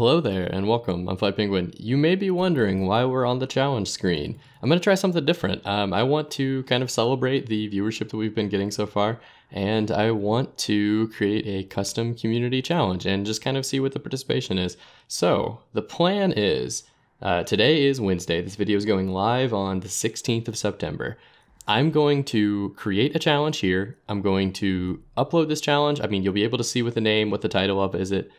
Hello there and welcome, I'm Fly Penguin. You may be wondering why we're on the challenge screen. I'm going to try something different. I want to kind of celebrate the viewership that we've been getting so far, and I want to create a custom community challenge and just kind of see what the participation is. So the plan is, today is Wednesday, this video is going live on the 16th of September. I'm going to create a challenge here. I'm going to upload this challenge. I mean, you'll be able to see what the name, what the title of it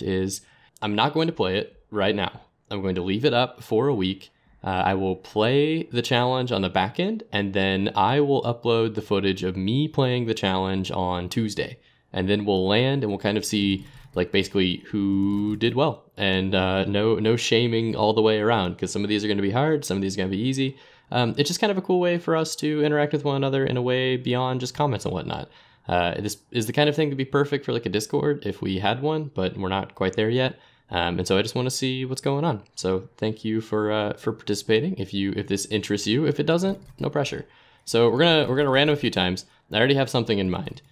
is. I'm not going to play it right now. I'm going to leave it up for a week. I will play the challenge on the back end, and then I will upload the footage of me playing the challenge on Tuesday. And then we'll land and we'll kind of see like basically who did well, and no shaming all the way around, because some of these are going to be hard, some of these are going to be easy. It's just kind of a cool way for us to interact with one another in a way beyond just comments and whatnot. This is the kind of thing to be perfect for like a Discord if we had one, but we're not quite there yet. And so I just want to see what's going on. So thank you for participating. If this interests you, if it doesn't, no pressure. So we're gonna random a few times. I already have something in mind.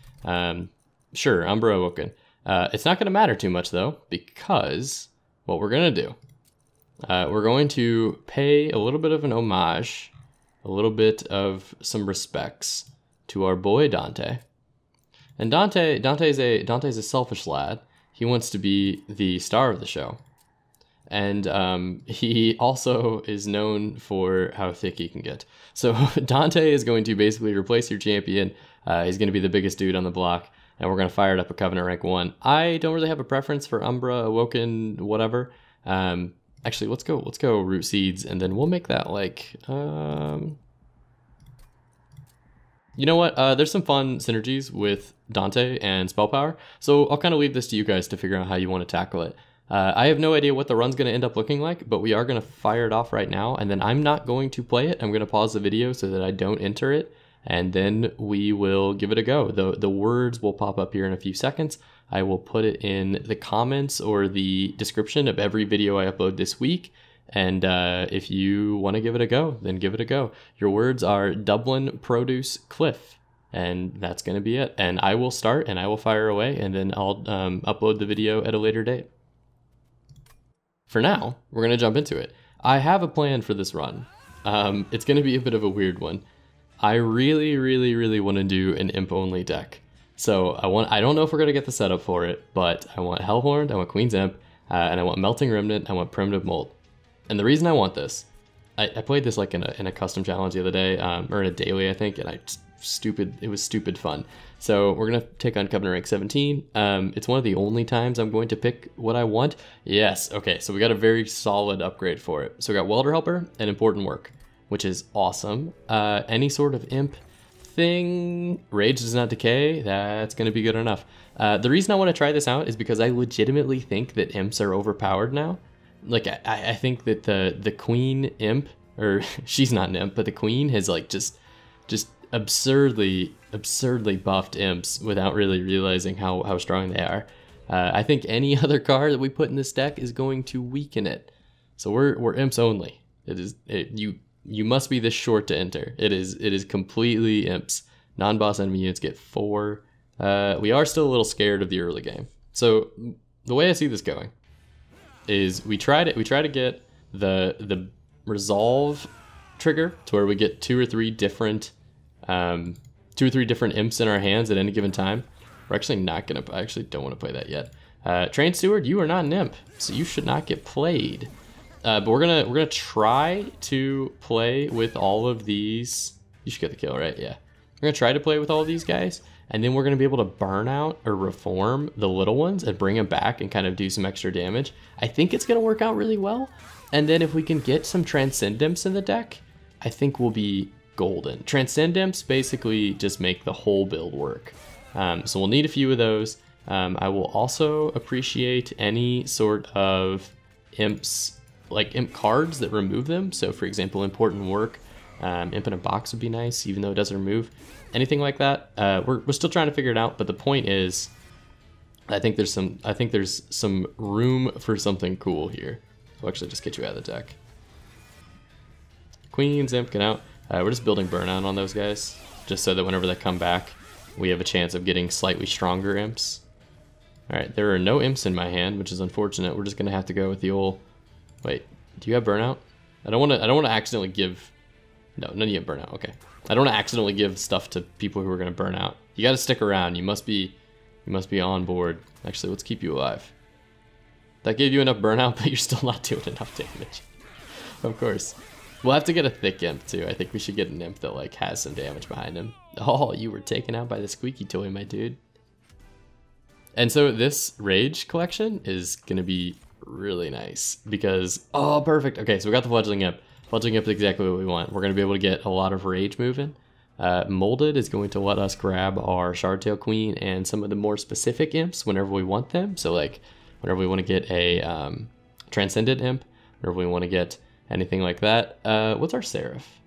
Sure, Umbra Awoken. It's not gonna matter too much though, because what we're gonna do, we're going to pay a little bit of an homage, a little bit of some respects to our boy Dante. And Dante's a selfish lad. He wants to be the star of the show. And he also is known for how thick he can get. So Dante is going to basically replace your champion. He's going to be the biggest dude on the block, and we're going to fire it up a Covenant rank 1. I don't really have a preference for Umbra, Awoken, whatever. Actually, let's go Root Seeds, and then we'll make that like... You know what? There's some fun synergies with Dante and Spell Power, so I'll kind of leave this to you guys to figure out how you want to tackle it. I have no idea what the run's going to end up looking like, but we are going to fire it off right now, and then I'm not going to play it. I'm going to pause the video so that I don't enter it, and then we will give it a go. The words will pop up here in a few seconds. I will put it in the comments or the description of every video I upload this week. And if you want to give it a go, then give it a go. Your words are Dublin Produce Cliff, and that's going to be it. And I will start and I will fire away, and then I'll upload the video at a later date. For now, we're going to jump into it. I have a plan for this run. It's going to be a bit of a weird one. I really want to do an imp only deck. So I don't know if we're going to get the setup for it, but I want Hellhorned, I want Queen's Imp, and I want Melting Remnant, I want Primitive Mold. And the reason I want this, I played this like in a custom challenge the other day, or in a daily, I think, and it was stupid fun. So we're gonna take on Covenant rank 17. It's one of the only times I'm going to pick what I want. Yes, okay, so we got a very solid upgrade for it. So we got Welder Helper and Important Work, which is awesome. Any sort of imp thing, Rage does not decay, that's gonna be good enough. The reason I want to try this out is because I legitimately think that imps are overpowered now. Like, I think that the Queen Imp, or she's not an imp, but the Queen has like just absurdly buffed imps without really realizing how strong they are. I think any other card that we put in this deck is going to weaken it. So we're imps only. You must be this short to enter. It is completely imps. Non-boss enemy units get 4. We are still a little scared of the early game. So the way I see this going is we try to get the resolve trigger to where we get two or three different imps in our hands at any given time. We're actually not gonna. I actually don't want to play that yet. Train Steward, you are not an imp, so you should not get played. But we're gonna try to play with all of these. You should get the kill, right? Yeah. We're gonna try to play with all of these guys, and then we're going to be able to burn out or reform the little ones and bring them back and kind of do some extra damage. I think it's going to work out really well. And then if we can get some Transcend Imps in the deck, I think we'll be golden. Transcend Imps basically just make the whole build work. So we'll need a few of those. I will also appreciate any sort of imps, like imp cards that remove them. So for example, Important Work, Imp in a Box would be nice, even though it doesn't remove. Anything like that, we're still trying to figure it out. But the point is, I think there's some room for something cool here. We'll actually just get you out of the deck. Queen's Imp, get out. We're just building burnout on those guys, just so that whenever they come back, we have a chance of getting slightly stronger imps. All right, there are no imps in my hand, which is unfortunate. We're just gonna have to go with the old. Wait, do you have burnout? I don't want to accidentally give. No, none of you have burnout. Okay, I don't want to accidentally give stuff to people who are gonna burn out. You got to stick around. You must be on board. Actually, let's keep you alive. That gave you enough burnout, but you're still not doing enough damage. Of course. We'll have to get a thick imp too. I think we should get an imp that like has some damage behind him. Oh, you were taken out by the squeaky toy, my dude. And so this rage collection is gonna be really nice because, oh, perfect. Okay, so we got the fledgling imp. Fledgling imp is exactly what we want. We're gonna be able to get a lot of rage moving. Molded is going to let us grab our Shardtail Queen and some of the more specific imps whenever we want them. So like whenever we want to get a Transcendent imp, whenever we want to get anything like that. What's our Seraph?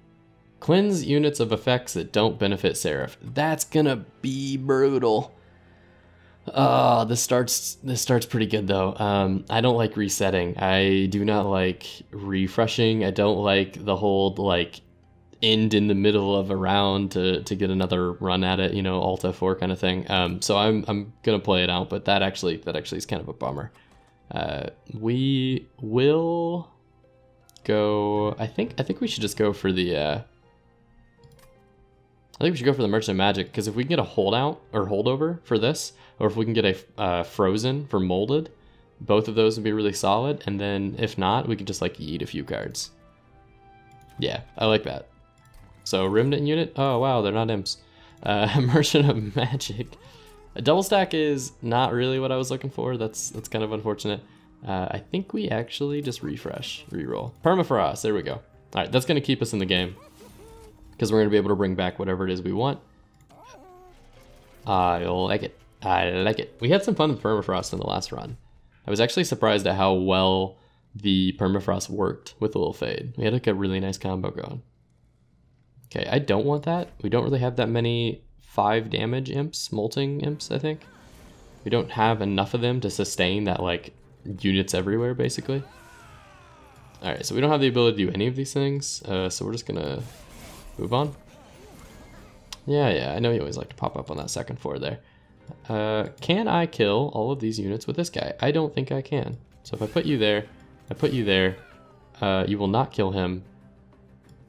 Cleanse units of effects that don't benefit Seraph. That's gonna be brutal. Oh, this starts pretty good though. I don't like resetting. I do not like refreshing. I don't like the whole like end in the middle of a round to get another run at it, you know, Alt F4 kind of thing. So I'm gonna play it out, but that actually is kind of a bummer. We will go. I think we should just go for the. I think we should go for the Merchant of Magic, because if we can get a holdout or holdover for this, or if we can get a frozen for molded, both of those would be really solid. And then if not, we could just like yeet a few cards. Yeah, I like that. So Remnant unit. Oh wow, they're not imps. Merchant of Magic. A double stack is not really what I was looking for. That's kind of unfortunate. I think we actually just refresh, reroll. Permafrost, there we go. All right, that's gonna keep us in the game because we're gonna be able to bring back whatever it is we want. I like it. I like it. We had some fun with Permafrost in the last run. I was actually surprised at how well the Permafrost worked with a little fade. We had like a really nice combo going. Okay, I don't want that. We don't really have that many 5 damage imps, molting imps, I think. We don't have enough of them to sustain that like units everywhere, basically. All right, so we don't have the ability to do any of these things, so we're just gonna move on. Yeah, I know you always like to pop up on that second floor there. Can I kill all of these units with this guy? I don't think I can. So if I put you there, you will not kill him.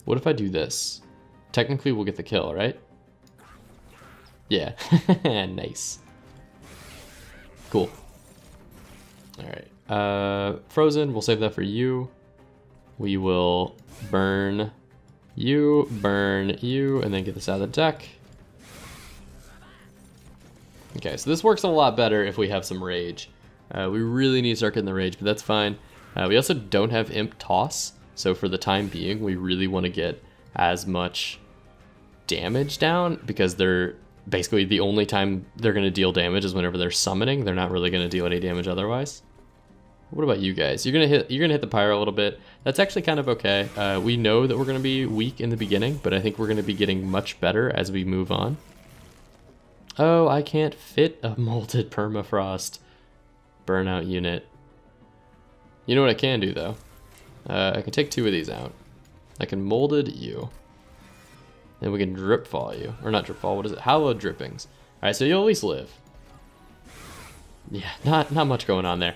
What if I do this? Technically, we'll get the kill, right? Yeah, nice. Cool. All right, Frozen, we'll save that for you. We will burn you, and then get this out of the deck. Okay, so this works a lot better if we have some rage. We really need to start getting the rage, but that's fine. We also don't have Imp Toss, so for the time being, we really want to get as much damage down, because they're basically the only time they're going to deal damage is whenever they're summoning. They're not really going to deal any damage otherwise. What about you guys? You're gonna hit the pyro a little bit. That's actually kind of okay. We know that we're gonna be weak in the beginning, but I think we're gonna be getting much better as we move on. Oh, I can't fit a molded permafrost burnout unit. You know what I can do though? I can take 2 of these out. I can molded you. And we can drip fall you. Or not drip fall, what is it? Hallowed drippings. Alright, so you'll at least live. Yeah, not much going on there.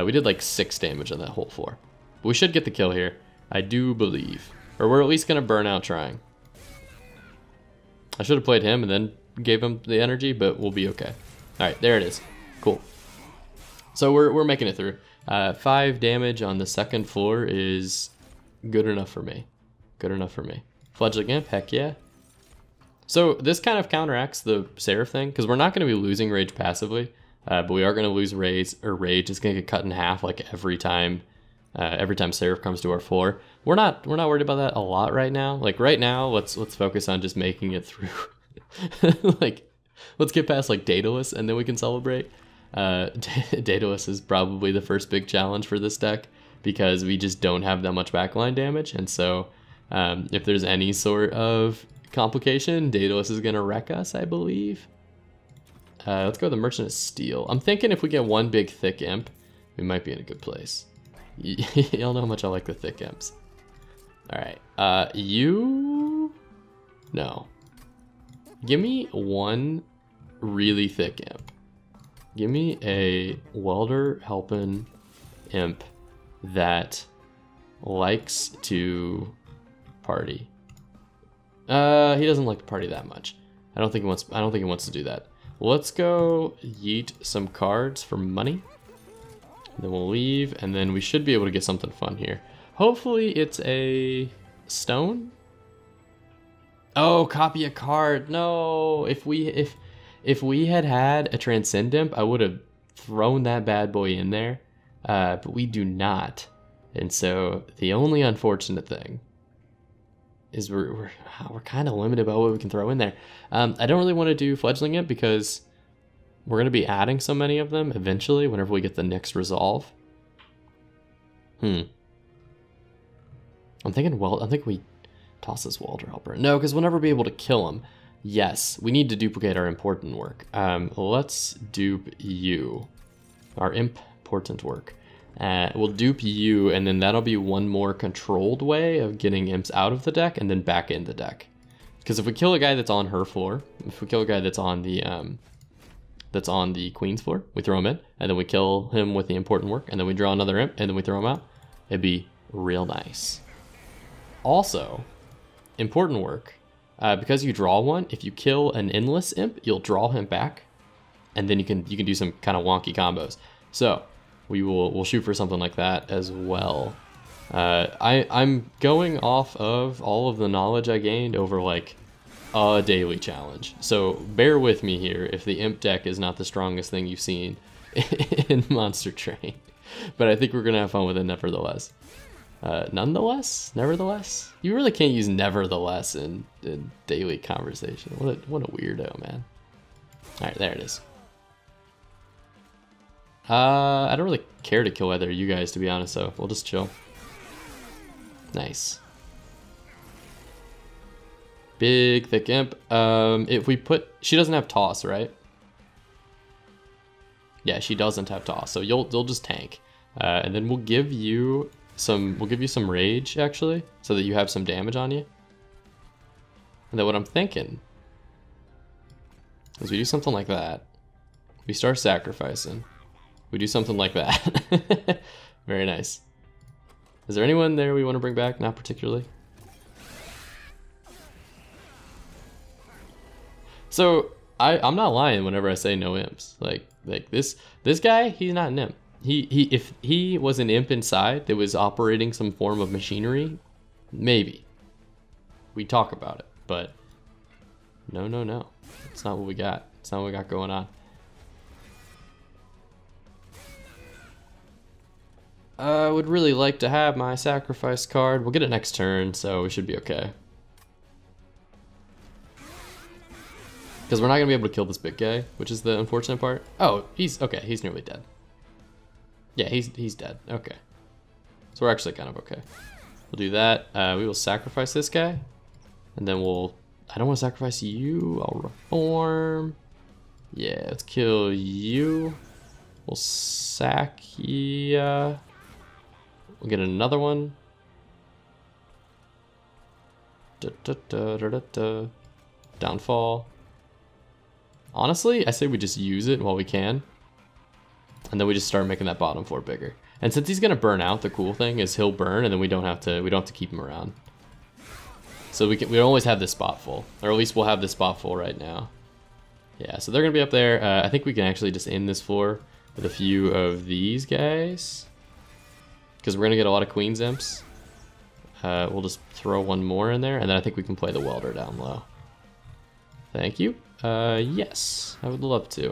We did like 6 damage on that whole floor. But we should get the kill here, I do believe. Or we're at least gonna burn out trying. I should have played him and then gave him the energy, but we'll be okay. Alright, there it is. Cool. So we're making it through. 5 damage on the second floor is good enough for me. Good enough for me. Fledgling Imp, heck yeah. So this kind of counteracts the Seraph thing, because we're not going to be losing rage passively, but we are going to lose rage. Rage is going to get cut in half like every time Seraph comes to our floor. We're not worried about that a lot right now. Like right now, let's focus on just making it through. Like, let's get past like Daedalus and then we can celebrate. Daedalus is probably the first big challenge for this deck because we just don't have that much backline damage, and so if there's any sort of complication, Daedalus is gonna wreck us, I believe. Let's go with the Merchant of Steel. I'm thinking if we get one big thick imp, we might be in a good place. Y'all know how much I like the thick imps. All right, you... No. Give me one really thick imp. Give me a welder helping imp that likes to party. He doesn't like to party that much. I don't think he wants to do that. Let's go yeet some cards for money. Then we'll leave, and then we should be able to get something fun here. Hopefully it's a stone. Oh, copy a card. No, if we had had a transcend imp, I would have thrown that bad boy in there. But we do not. And so the only unfortunate thing is we're kind of limited about what we can throw in there. I don't really want to do fledgling imp because we're going to be adding so many of them eventually whenever we get the next resolve. I'm thinking we toss this welder helper. No, because we'll never be able to kill him. Yes, we need to duplicate our important work. Let's dupe you. Our important work. We'll dupe you, and then that'll be one more controlled way of getting imps out of the deck and then back in the deck. Because if we kill a guy that's on her floor, if we kill a guy that's on the queen's floor, we throw him in, and then we kill him with the important work, and then we draw another imp, and then we throw him out. It'd be real nice. Also, important work. Because you draw one, if you kill an endless imp, you'll draw him back, and then you can do some kind of wonky combos. So we'll shoot for something like that as well. I'm going off of all of the knowledge I gained over like a daily challenge. So bear with me here if the imp deck is not the strongest thing you've seen in Monster Train, but I think we're gonna have fun with it nevertheless. Nevertheless, you really can't use nevertheless in daily conversation. What a weirdo, man. All right, there it is. I don't really care to kill either of you guys, to be honest, so we'll just chill. Nice. Big, thick imp. If we put... She doesn't have toss, right? Yeah, she doesn't have toss, so you'll just tank. And then we'll give you some rage, actually, so that you have some damage on you. And then what I'm thinking is we do something like that. We start sacrificing. We do something like that. Very nice. Is there anyone there we want to bring back? Not particularly. So I'm not lying whenever I say no imps. Like this guy, he's not an imp. If he was an imp inside that was operating some form of machinery, maybe we talk about it. But no, it's not what we got. It's not what we got going on. I would really like to have my sacrifice card. We'll get it next turn, so we should be okay. Because we're not going to be able to kill this big guy, which is the unfortunate part. Oh, he's okay. He's nearly dead. Yeah, he's dead. Okay. So we're actually kind of okay. We'll do that. We will sacrifice this guy. And then we'll... I don't want to sacrifice you. I'll reform. Yeah, let's kill you. We'll sack ya. We'll get another one. Downfall. Honestly, I say we just use it while we can. And then we just start making that bottom floor bigger. And since he's gonna burn out, the cool thing is he'll burn and then we don't have to keep him around. So we always have this spot full. Or at least we'll have this spot full right now. Yeah, so they're gonna be up there. I think we can actually just end this floor with a few of these guys. Because we're gonna get a lot of Queen's Imps. We'll just throw one more in there, and then I think we can play the welder down low. Thank you. Yes, I would love to.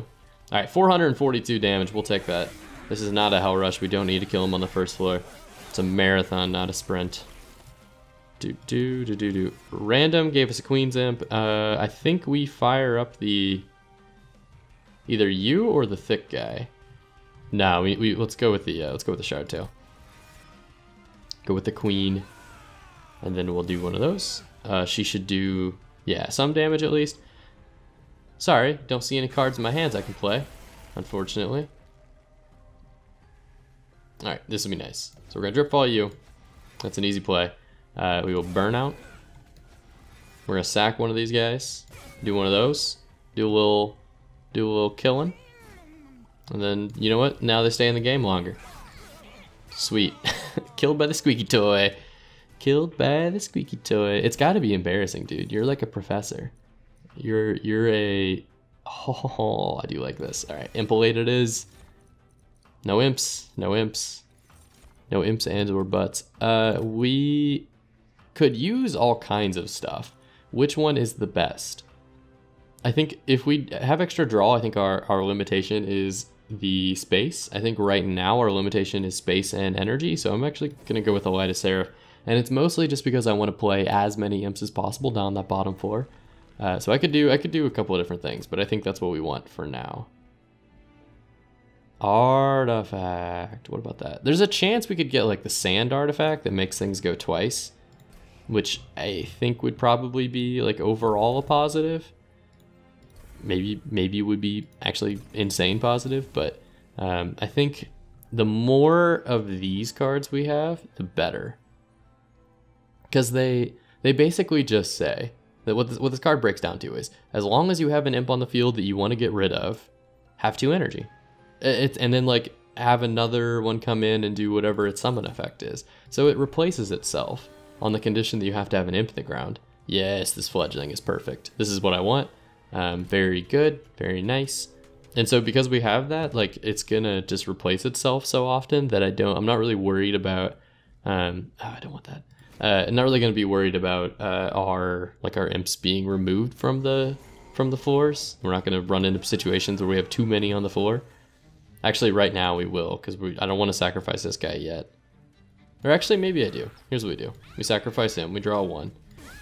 All right, 442 damage, we'll take that. This is not a hell rush, we don't need to kill him on the first floor. It's a marathon, not a sprint. Random gave us a Queen's Imp. I think we fire up the... either you or the thick guy. No, let's go with the Shard Tail. Go with the Queen, and then we'll do one of those. She should do, yeah, some damage at least. Sorry, don't see any cards in my hands I can play, unfortunately. All right, this will be nice. So we're gonna drip fall you. That's an easy play. We will burn out. We're gonna sack one of these guys. Do one of those. Do a little killing. And then, you know what? Now they stay in the game longer. Sweet. Killed by the squeaky toy. Killed by the squeaky toy. It's got to be embarrassing, dude. You're like a professor. You're a... Oh, I do like this. All right, Impolate it is. No imps. No imps. No imps and or buts. We could use all kinds of stuff. Which one is the best? I think if we have extra draw, I think our limitation is the space. I think right now our limitation is space and energy, so I'm actually gonna go with the Light of Seraph. And it's mostly just because I want to play as many imps as possible down that bottom floor. So I could do a couple of different things, but I think that's what we want for now. Artifact. What about that? There's a chance we could get like the sand artifact that makes things go twice, which I think would probably be like overall a positive. Maybe would be actually insane positive, but I think the more of these cards we have, the better. Because they basically just say that what this card breaks down to is, as long as you have an imp on the field that you want to get rid of, have 2 energy. And then like have another one come in and do whatever its summon effect is. So it replaces itself on the condition that you have to have an imp in the ground. Yes, this fledgling is perfect. This is what I want. Very good, very nice. And so because we have that, like it's gonna just replace itself so often that I'm not really worried about, I don't want that. I'm not really gonna be worried about our imps being removed from the floors. We're not gonna run into situations where we have too many on the floor. Actually, right now we will, because I don't want to sacrifice this guy yet. Or actually, maybe I do. Here's what we do. We sacrifice him, we draw 1.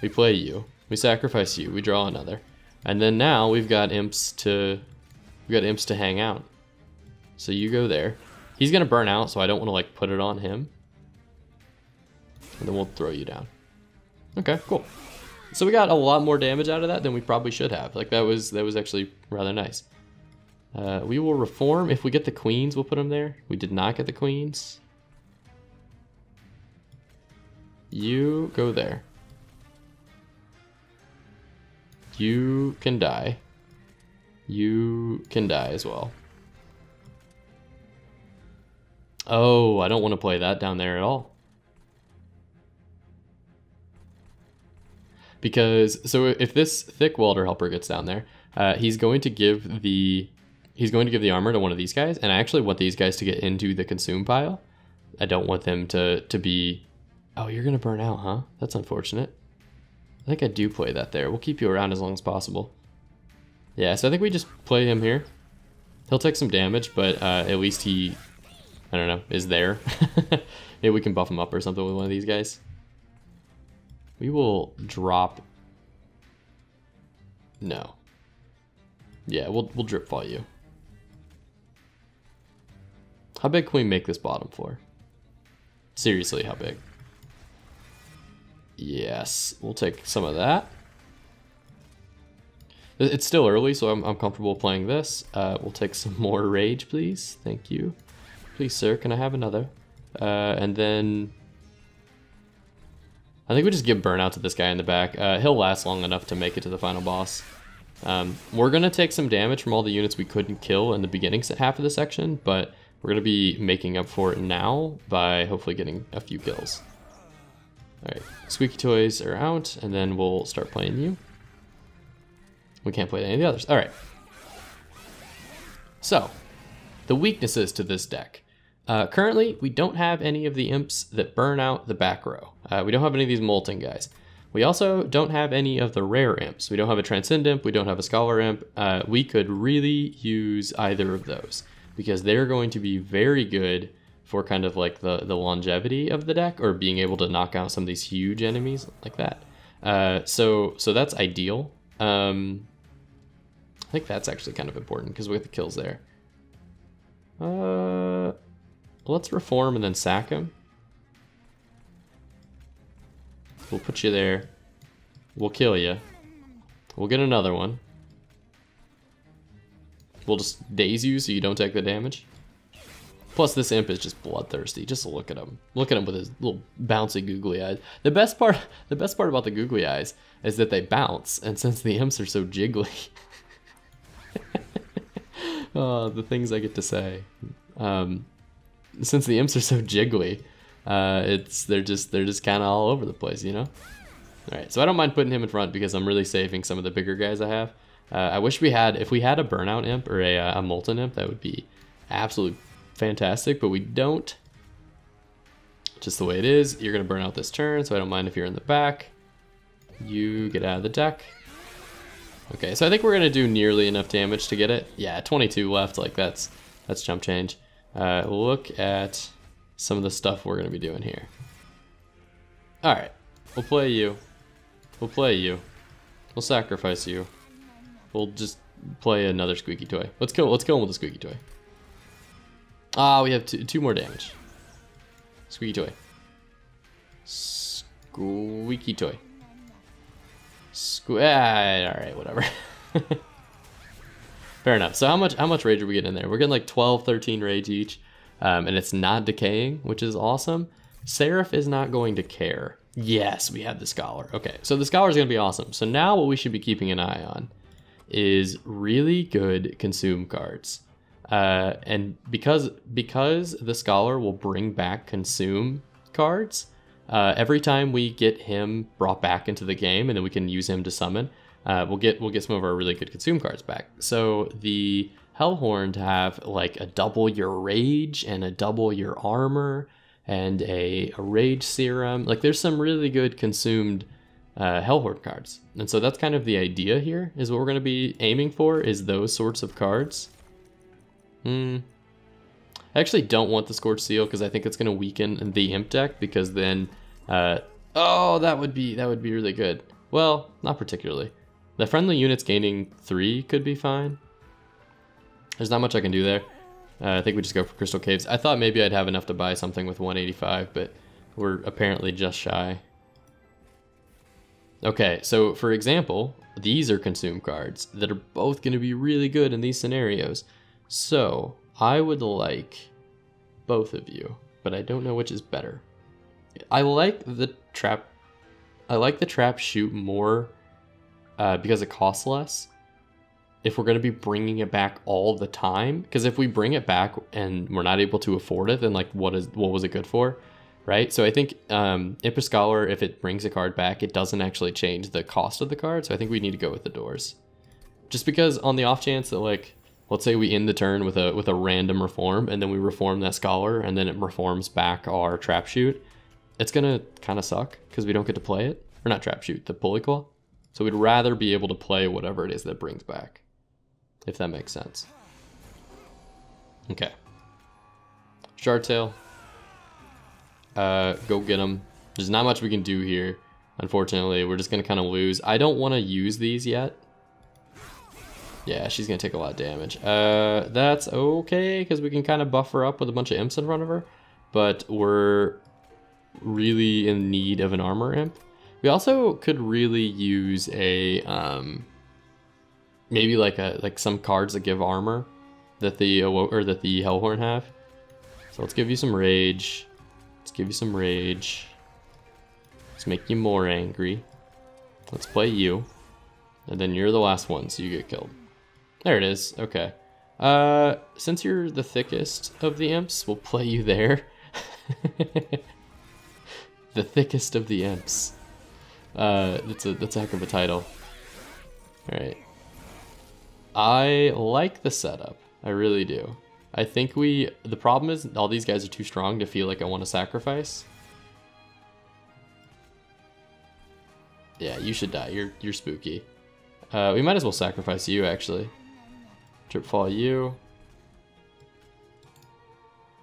We play you, we sacrifice you, we draw another. And then now we've got imps to hang out. So you go there. He's gonna burn out, so I don't want to like put it on him. And then we'll throw you down. Okay, cool. So we got a lot more damage out of that than we probably should have. Like that was actually rather nice. We will reform. If we get the queens, we'll put them there. We did not get the queens. You go there. You can die. You can die as well. Oh, I don't want to play that down there at all. Because, so if this thick welder helper gets down there, he's going to give the armor to one of these guys, and I actually want these guys to get into the consume pile. I don't want them to be... Oh, you're gonna burn out, huh? That's unfortunate. I think I do play that there. We'll keep you around as long as possible. Yeah, so I think we just play him here. He'll take some damage, but at least he, I don't know, is there. Maybe we can buff him up or something with one of these guys. We will drop... No. Yeah, we'll drip fall you. How big can we make this bottom floor? Seriously, how big? Yes, we'll take some of that. It's still early, so I'm comfortable playing this. We'll take some more rage, please. Thank you. Please, sir, can I have another? And then... I think we just give burnout to this guy in the back. He'll last long enough to make it to the final boss. We're going to take some damage from all the units we couldn't kill in the beginning half of the section, but we're going to be making up for it now by hopefully getting a few kills. Alright, squeaky toys are out, and then we'll start playing you. We can't play any of the others. Alright. So, the weaknesses to this deck. Currently, we don't have any of the imps that burn out the back row. We don't have any of these molten guys. We also don't have any of the rare imps. We don't have a Transcend imp, we don't have a Scholar imp. We could really use either of those, because they're going to be very good for kind of like the longevity of the deck, or being able to knock out some of these huge enemies like that. So that's ideal. I think that's actually kind of important because we get the kills there. Let's reform and then sack him. We'll put you there. We'll kill you. We'll get another one. We'll just daze you so you don't take the damage. Plus this imp is just bloodthirsty. Just look at him. Look at him with his little bouncy googly eyes. The best part about the googly eyes is that they bounce, and since the imps are so jiggly, Oh, the things I get to say. Since the imps are so jiggly, they're just kind of all over the place, you know. All right, so I don't mind putting him in front because I'm really saving some of the bigger guys I have. I wish if we had a burnout imp or a molten imp, that would be absolutely fantastic, but we don't. Just the way it is. You're gonna burn out this turn, so I don't mind if you're in the back. You get out of the deck. Okay, so I think we're gonna do nearly enough damage to get it. Yeah, 22 left, like that's chump change. Look at some of the stuff we're gonna be doing here. All right, we'll play you. We'll play you. We'll sacrifice you. We'll just play another squeaky toy. Let's kill him with a squeaky toy. Ah, we have two more damage. Squeaky toy. Squeaky toy. Alright, whatever. Fair enough. So how much rage are we getting in there? We're getting like 12, 13 rage each. And it's not decaying, which is awesome. Seraph is not going to care. Yes, we have the Scholar. Okay, so the Scholar is going to be awesome. So now what we should be keeping an eye on is really good consume cards. And because the Scholar will bring back consume cards, every time we get him brought back into the game and then we can use him to summon, we'll get some of our really good consume cards back. So the Hellhorn to have like a double your rage and a double your armor and a rage serum. Like there's some really good consumed Hellhorn cards. And so that's kind of the idea here, is what we're going to be aiming for, is those sorts of cards. I actually don't want the Scorch Seal because I think it's going to weaken the Imp deck, because then, oh, that would be really good. Well, not particularly. The friendly units gaining 3 could be fine. There's not much I can do there. I think we just go for Crystal Caves. I thought maybe I'd have enough to buy something with 185, but we're apparently just shy. Okay, so for example, these are consume cards that are both going to be really good in these scenarios. So I would like both of you, but I don't know which is better. I like the trap shoot more because it costs less. If we're going to be bringing it back all the time, because if we bring it back and we're not able to afford it, then like what was it good for, right? So I think Imp Scholar, if it brings a card back, it doesn't actually change the cost of the card. So I think we need to go with the doors, just because on the off chance that, like, let's say we end the turn with a random reform, and then we reform that Scholar, and then it reforms back our trap shoot, it's gonna kind of suck because we don't get to play it, or not trap shoot, the pulley claw. So we'd rather be able to play whatever it is that brings back, if that makes sense. Okay. Shardtail. Go get him. There's not much we can do here, unfortunately. We're just gonna kind of lose. I don't want to use these yet. Yeah, she's gonna take a lot of damage. That's okay, because we can kind of buff her up with a bunch of imps in front of her, but we're really in need of an armor imp. We also could really use a maybe like some cards that give armor that the Hellhorn have. So let's give you some rage. Let's give you some rage. Let's make you more angry. Let's play you, and then you're the last one, so you get killed. There it is. Okay. Since you're the thickest of the imps, we'll play you there. The thickest of the imps. That's a heck of a title. All right. I like the setup. I really do. I think the problem is all these guys are too strong to feel like I want to sacrifice. Yeah, you should die. You're spooky. We might as well sacrifice you, actually. Trip fall you.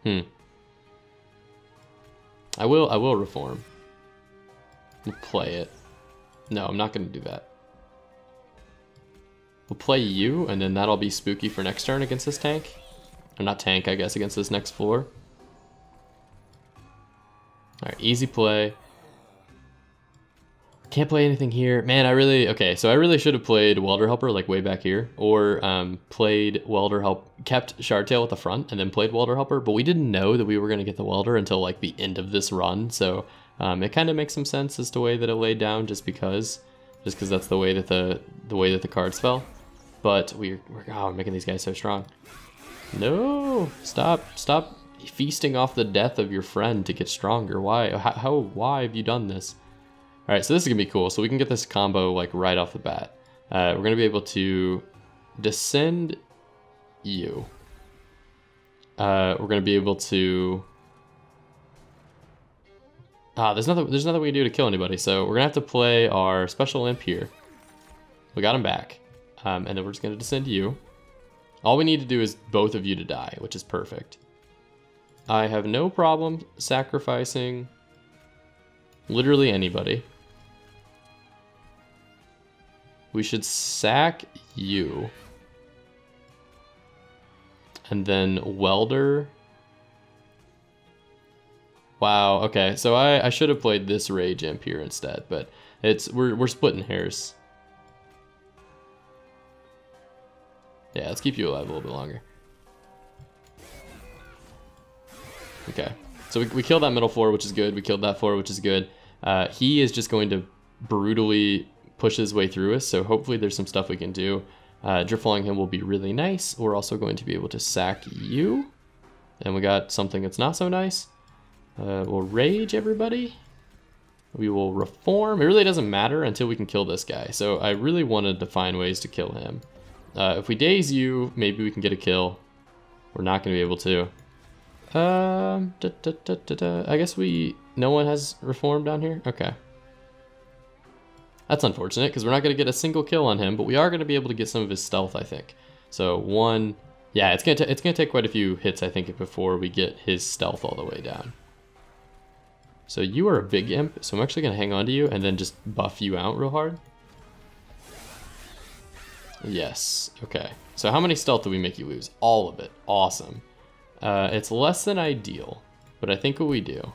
I will reform. We'll play it. No, I'm not gonna do that. We'll play you, and then that'll be spooky for next turn against this tank. Or not tank, I guess, against this next floor. Alright, easy play. Can't play anything here. Man, okay, so I really should have played Welder Helper like way back here, or played Welder kept Shardtail at the front and then played Welder Helper, but we didn't know that we were gonna get the Welder until like the end of this run, so it kind of makes some sense as to the way that it laid down, just because that's the way that the cards fell. But we're making these guys so strong. No, stop feasting off the death of your friend to get stronger. Why? Why have you done this? All right, so this is gonna be cool. So we can get this combo like right off the bat. We're gonna be able to descend you. We're gonna be able to. There's nothing we can do to kill anybody. So we're gonna have to play our special imp here. We got him back, and then we're just gonna descend you. All we need to do is both of you to die, which is perfect. I have no problem sacrificing literally anybody. We should sack you. And then welder. Wow, okay, so I should have played this rage imp here instead, but we're splitting hairs. Yeah, let's keep you alive a little bit longer. Okay, so we killed that middle floor, which is good. We killed that floor, which is good. He is just going to brutally push his way through us, so hopefully there's some stuff we can do. Drift falling him will be really nice. We're also going to be able to sack you. And we got something that's not so nice. We'll rage everybody. We will reform. It really doesn't matter until we can kill this guy. So I really wanted to find ways to kill him. If we daze you, maybe we can get a kill. We're not going to be able to. I guess no one has reformed down here? Okay. That's unfortunate because we're not going to get a single kill on him, but we are going to be able to get some of his stealth, I think. So one, yeah, it's going to take quite a few hits, I think, before we get his stealth all the way down. So you are a big imp, so I'm actually going to hang on to you and then just buff you out real hard. Yes, okay. So how many stealth do we make you lose? All of it. Awesome. It's less than ideal, but I think what we do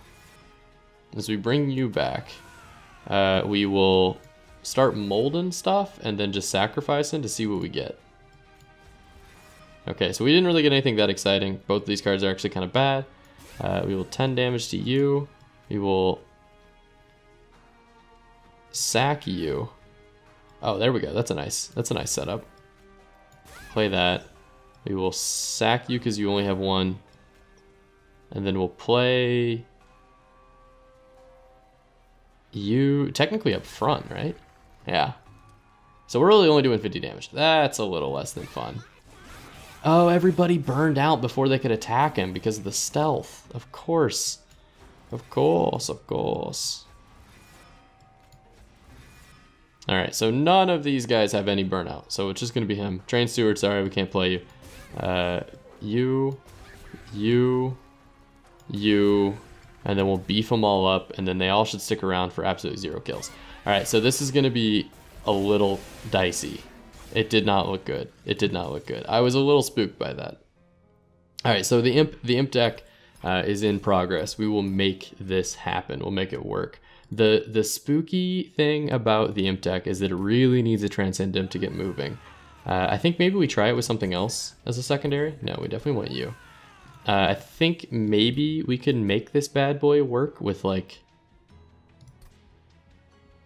is we bring you back. We will start molding stuff and then just sacrificing to see what we get. Okay, so we didn't really get anything that exciting. Both of these cards are actually kind of bad. We will 10 damage to you. We will sack you. Oh, there we go. That's a nice setup. Play that. We will sack you because you only have one. And then we'll play you technically up front, right? Yeah. So we're really only doing 50 damage. That's a little less than fun. Oh, everybody burned out before they could attack him because of the stealth. Of course. Of course, of course. Alright, so none of these guys have any burnout. So it's just going to be him. Train Steward, sorry, we can't play you. You. And then we'll beef them all up, and then they all should stick around for absolutely 0 kills. All right, so this is going to be a little dicey. It did not look good. It did not look good. I was a little spooked by that. All right, so the imp deck is in progress. We will make this happen. We'll make it work. The spooky thing about the imp deck is that it really needs a transcend imp to get moving. I think maybe we try it with something else as a secondary. No, we definitely want you. I think maybe we can make this bad boy work with like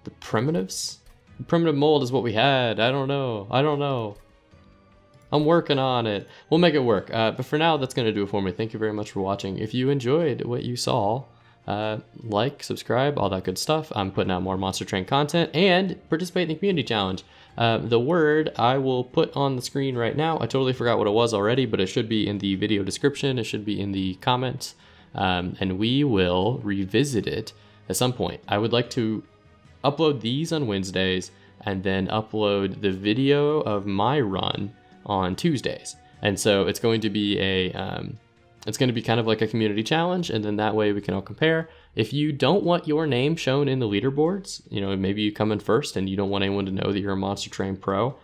the primitives. The primitive mold is what we had. I don't know. I'm working on it. We'll make it work. But for now, that's going to do it for me. Thank you very much for watching. If you enjoyed what you saw, like, subscribe, all that good stuff. I'm putting out more Monster Train content and participate in the community challenge. The word I will put on the screen right now. I totally forgot what it was already, but it should be in the video description. It should be in the comments, and we will revisit it at some point. I would like to upload these on Wednesdays and then upload the video of my run on Tuesdays. And so it's going to be it's going to be kind of like a community challenge, and then that way we can all compare. If you don't want your name shown in the leaderboards, you know, maybe you come in first and you don't want anyone to know that you're a Monster Train pro,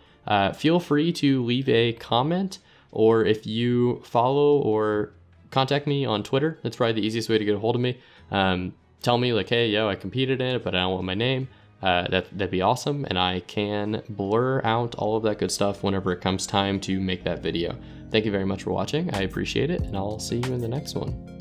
feel free to leave a comment, or if you follow or contact me on Twitter, that's probably the easiest way to get a hold of me. Tell me like, hey, yo, I competed in it, but I don't want my name. That'd be awesome, and I can blur out all of that good stuff whenever it comes time to make that video. Thank you very much for watching. I appreciate it, and I'll see you in the next one.